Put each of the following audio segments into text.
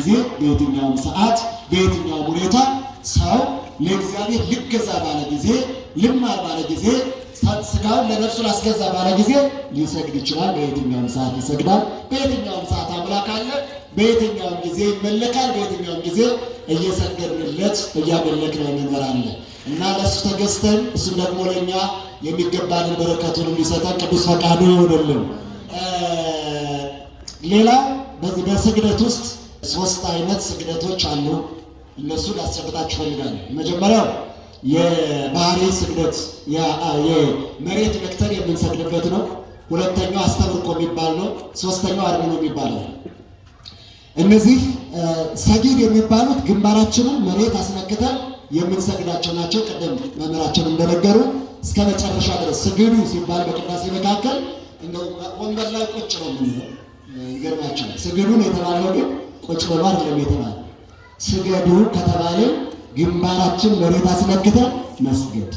ጊዜ በየትኛውም ሰዓት በየትኛውም ሁኔታ ሰው ለእግዚአብሔር ልገዛ ባለ ጊዜ ልማር ባለ ጊዜ ስጋውን ለነፍሱ ላስገዛ ባለ ጊዜ ሊሰግድ ይችላል። በየትኛውም ሰዓት ይሰግዳል። በየትኛውም ሰዓት አምላክ አለ። በየትኛውም ጊዜ ይመለካል። በየትኛውም ጊዜ እየሰገድንለት እያመለክነው እንኖራለን እና ለእሱ ተገዝተን እሱም ደግሞ ለእኛ የሚገባንን በረከቱን ሊሰጠን ቅዱስ ፈቃዱ ይሆንልን። ሌላው በዚህ በስግደት ውስጥ 3 አይነት ስግደቶች አሉ። እነሱ ላስጨብጣችሁ እፈልጋለሁ። የመጀመሪያው የባህሪ ስግደት የመሬት ነክተን የምንሰግድበት ነው። ሁለተኛው አስተብርኮ የሚባል ነው። ሶስተኛው አርምኖ የሚባል ነው። እነዚህ ሰጊድ የሚባሉት ግንባራችንን መሬት አስነክተን የምንሰግዳቸው ናቸው። ቀደም መምህራችን እንደነገሩ እስከ መጨረሻ ድረስ ስግዱ ሲባል በቅዳሴ መካከል እንደው ወንበር ላይ ቁጭ ነው የምንለው። ይገርማችኋል። ስግዱን የተባለው ግን ቁጭ ብሎ አይደለም የተባለው። ስገዱ ከተባለ ግንባራችን መሬት አስነክተን መስገድ፣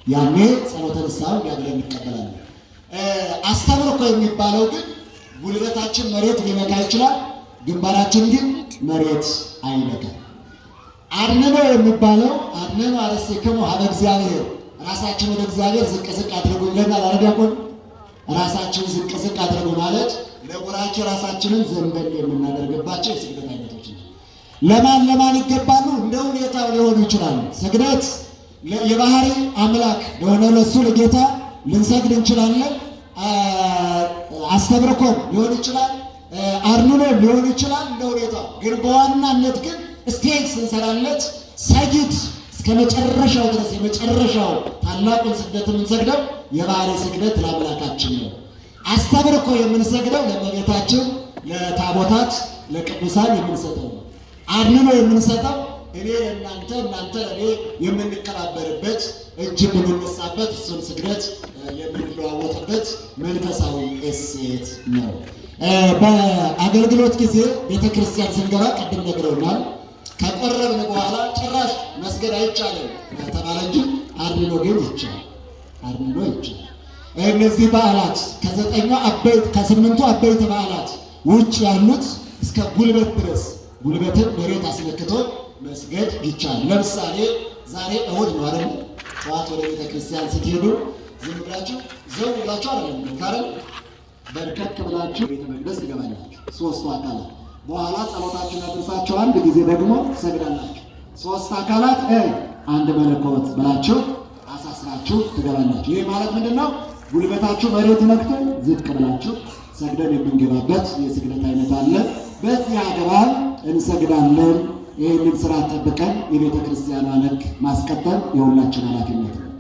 ያኔ ጸሎተ ንስሐውን ያብለን እንቀበላለን። አስተብርኮ የሚባለው ግን ጉልበታችን መሬት ሊነካ ይችላል፣ ግንባራችን ግን መሬት አይነካም። አርምኖ የሚባለው አርምኖ አርሴክሙ ሀበ እግዚአብሔር፣ ራሳችን ወደ እግዚአብሔር ዝቅ ዝቅ አድርጉ ይለናል። አረዲያቆን ራሳችን ዝቅ ዝቅ አድርጉ ማለት ለቡራኬ ራሳችንን ዘንበል የምናደርግባቸው የስግደት አይነቶች ነው። ለማን ይገባሉ? እንደ ሁኔታው ሊሆኑ ይችላሉ። ስግደት የባህሪ አምላክ ለሆነ ለሱ ለጌታ ልንሰግድ እንችላለን። አስተብርኮም ሊሆን ይችላል፣ አርምኖ ሊሆን ይችላል። እንደ ሁኔታው ግን በዋናነት ግን ስቴጅ ስንሰራለት ሰጊድ እስከ መጨረሻው ድረስ የመጨረሻው ታላቁን ስግደት የምንሰግደው የባህሪ ስግደት ለአምላካችን ነው። አስተብርኮ የምንሰግደው ለእመቤታችን፣ ለታቦታት፣ ለቅዱሳን የምንሰጠው ነው። አርምኖ የምንሰጠው እኔ ለእናንተ እናንተ ለእኔ የምንከባበርበት እጅ የምንነሳበት እሱን ስግደት የምንለዋወጥበት መንፈሳዊ እሴት ነው። በአገልግሎት ጊዜ ቤተክርስቲያን ስንገባ ቅድም ነግረውናል። ከቆረብን በኋላ ጭራሽ መስገድ አይቻልም ተባለ እንጂ አርምኖ ግን ይቻላል። አርምኖ ይቻላል። እነዚህ በዓላት ከ8ቱ አበይት በዓላት ውጭ ያሉት እስከ ጉልበት ድረስ ጉልበትን መሬት አስነክቶ መስገድ ይቻላል። ለምሳሌ ዛሬ እሑድ ነው አይደል? ጠዋት ወደ ቤተክርስቲያን ስትሄዱ ዝም ብላችሁ ዘው ብላችሁ አይደለም ካረን በርከክ ብላችሁ ቤተ መቅደስ ትገባላችሁ። 3ቱ አካላት በኋላ ጸሎታችሁን አድርሳችሁ አንድ ጊዜ ደግሞ ትሰግዳላችሁ። 3 አካላት አንድ መለኮት ብላችሁ አሳስራችሁ ትገባላችሁ። ይህ ማለት ምንድነው? ጉልበታችሁ መሬት ነክቶ ዝቅ ብላችሁ ሰግደን የምንገባበት የስግደት አይነት አለ። በዚህ አግባብ እንሰግዳለን። ይህንን ስራ ጠብቀን የቤተ ክርስቲያኗን ሕግ ማስቀጠል የሁላችን ኃላፊነት ነው።